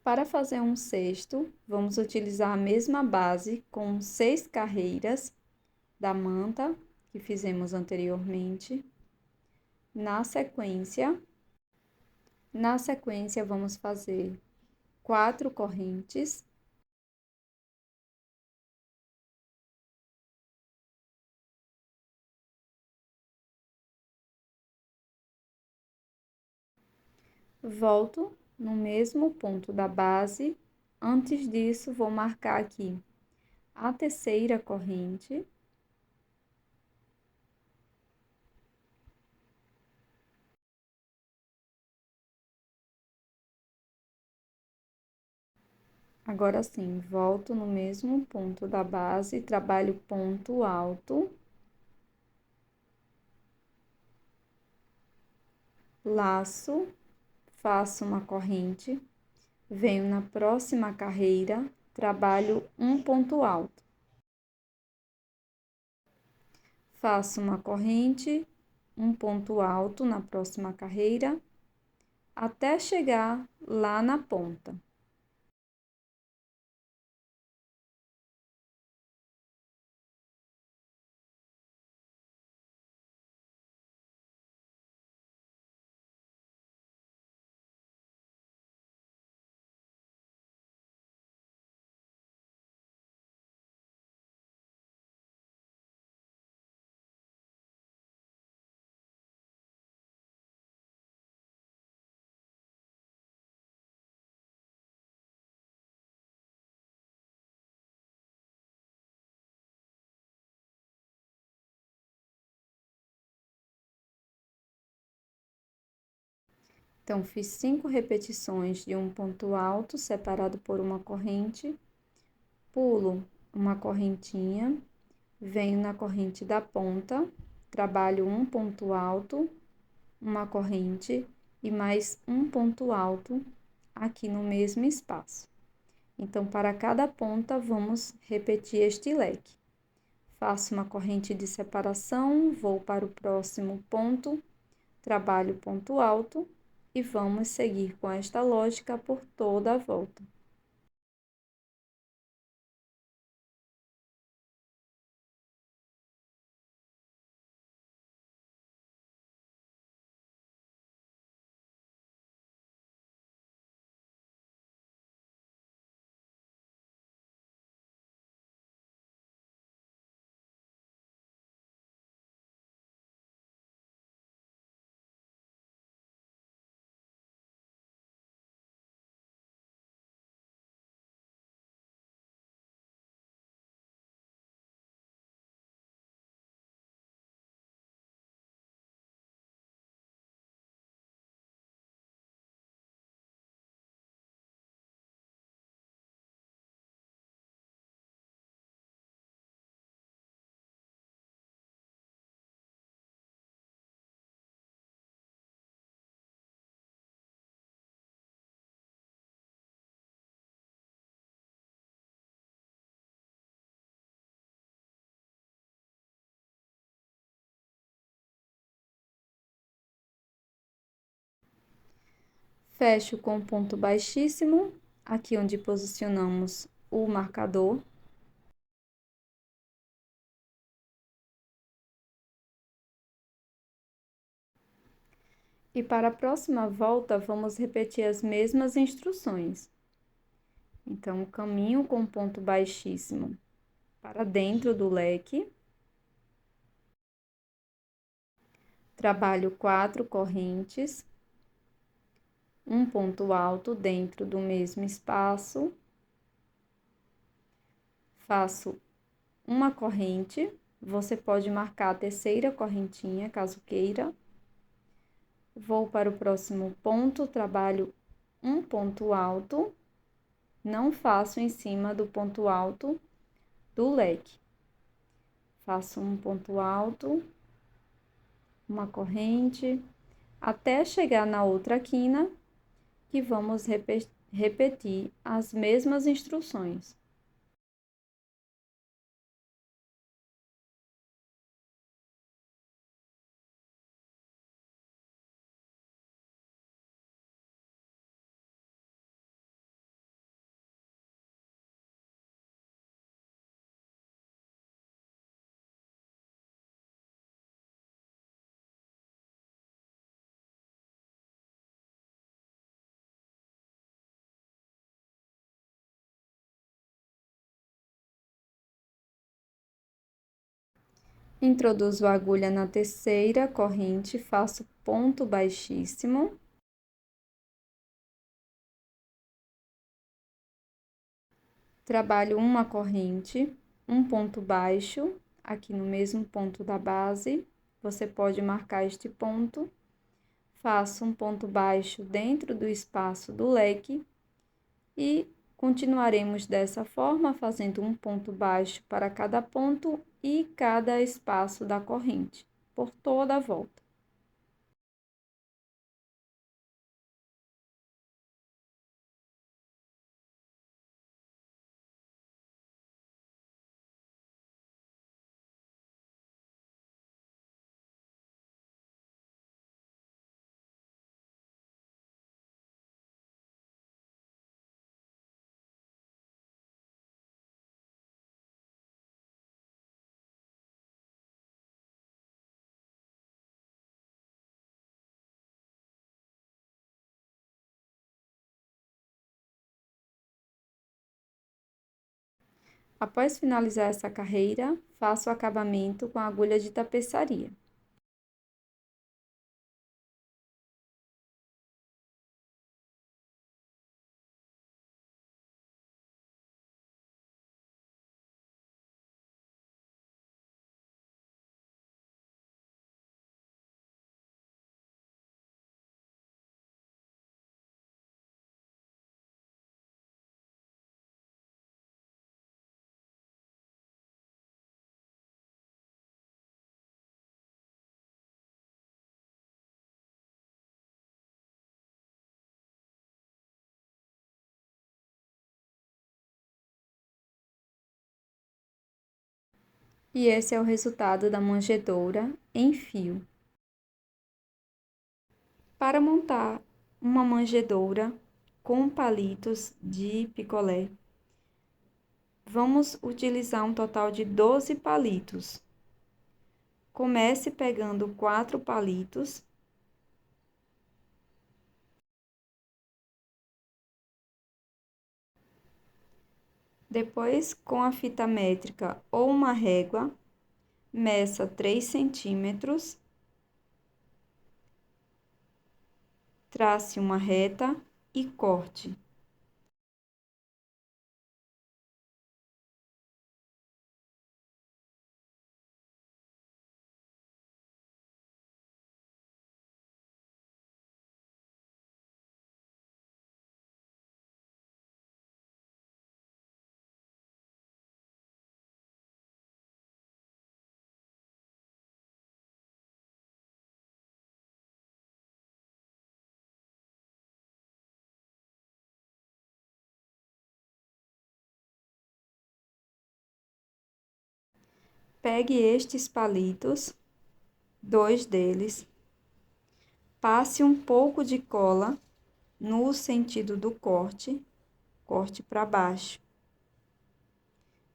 Para fazer um cesto, vamos utilizar a mesma base com 6 carreiras da manta que fizemos anteriormente. Na sequência, vamos fazer 4 correntes. Volto no mesmo ponto da base. Antes disso, vou marcar aqui a terceira corrente, agora sim, volto no mesmo ponto da base, trabalho ponto alto, laço, faço uma corrente, venho na próxima carreira, trabalho um ponto alto. Faço uma corrente, um ponto alto na próxima carreira, até chegar lá na ponta. Então, fiz 5 repetições de um ponto alto separado por uma corrente, pulo uma correntinha, venho na corrente da ponta, trabalho um ponto alto, uma corrente e mais um ponto alto aqui no mesmo espaço. Então, para cada ponta, vamos repetir este leque. Faço uma corrente de separação, vou para o próximo ponto, trabalho ponto alto e vamos seguir com esta lógica por toda a volta. Fecho com ponto baixíssimo, aqui onde posicionamos o marcador. E para a próxima volta, vamos repetir as mesmas instruções. Então, caminho com ponto baixíssimo para dentro do leque. Trabalho 4 correntes, um ponto alto dentro do mesmo espaço. Faço uma corrente, você pode marcar a terceira correntinha, caso queira. Vou para o próximo ponto, trabalho um ponto alto, não faço em cima do ponto alto do leque. Faço um ponto alto, uma corrente, até chegar na outra quina, que vamos repetir as mesmas instruções. Introduzo a agulha na terceira corrente, faço ponto baixíssimo. Trabalho uma corrente, um ponto baixo aqui no mesmo ponto da base. Você pode marcar este ponto. Faço um ponto baixo dentro do espaço do leque e continuaremos dessa forma, fazendo um ponto baixo para cada ponto e cada espaço da corrente, por toda a volta. Após finalizar essa carreira, faço o acabamento com a agulha de tapeçaria. E esse é o resultado da manjedoura em fio. Para montar uma manjedoura com palitos de picolé, vamos utilizar um total de 12 palitos. Comece pegando 4 palitos. Depois, com a fita métrica ou uma régua, meça 3 centímetros. Trace uma reta e corte. Pegue estes palitos, 2 deles, passe um pouco de cola no sentido do corte, corte para baixo,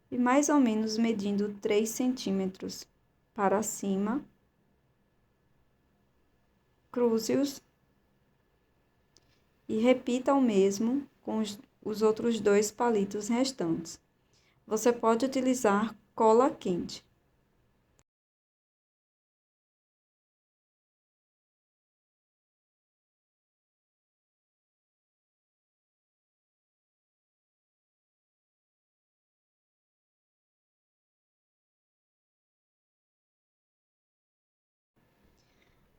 e mais ou menos medindo 3 centímetros para cima, cruze-os e repita o mesmo com os outros 2 palitos restantes. Você pode utilizar cola quente.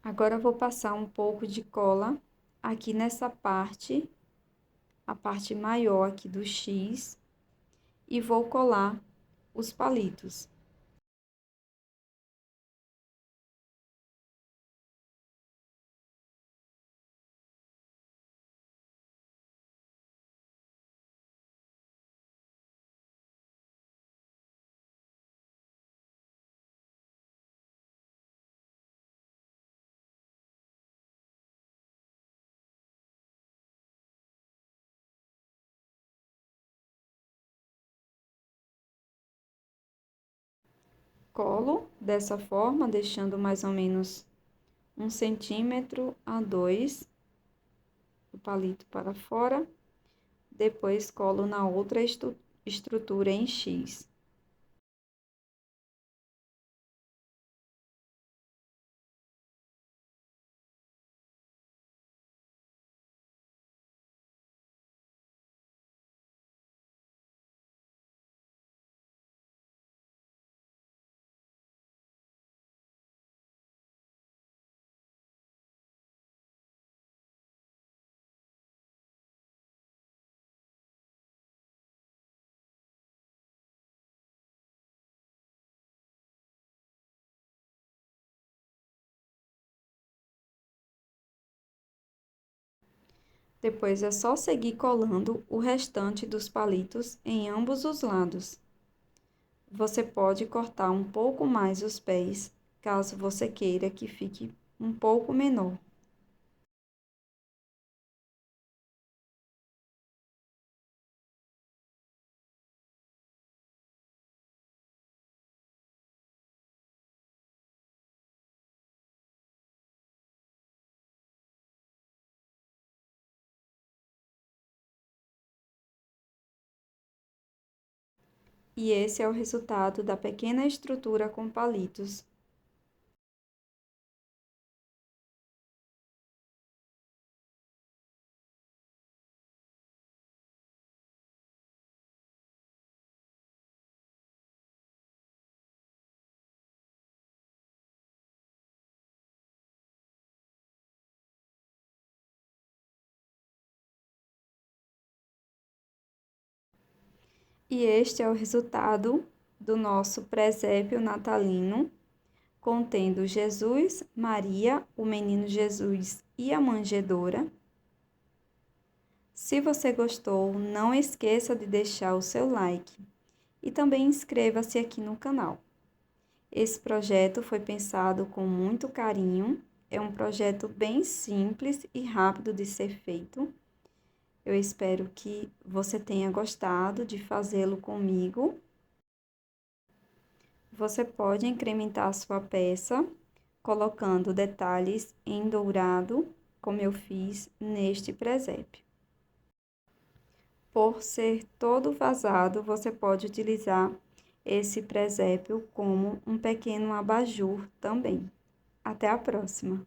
Agora eu vou passar um pouco de cola aqui nessa parte, a parte maior aqui do X, e vou colar os palitos. Colo dessa forma, deixando mais ou menos 1 centímetro a 2 o palito para fora. Depois colo na outra estrutura em X. Depois é só seguir colando o restante dos palitos em ambos os lados. Você pode cortar um pouco mais os pés, caso você queira que fique um pouco menor. E esse é o resultado da pequena estrutura com palitos. E este é o resultado do nosso presépio natalino, contendo Jesus, Maria, o menino Jesus e a manjedoura. Se você gostou, não esqueça de deixar o seu like e também inscreva-se aqui no canal. Esse projeto foi pensado com muito carinho, é um projeto bem simples e rápido de ser feito. Eu espero que você tenha gostado de fazê-lo comigo. Você pode incrementar sua peça colocando detalhes em dourado, como eu fiz neste presépio. Por ser todo vazado, você pode utilizar esse presépio como um pequeno abajur também. Até a próxima!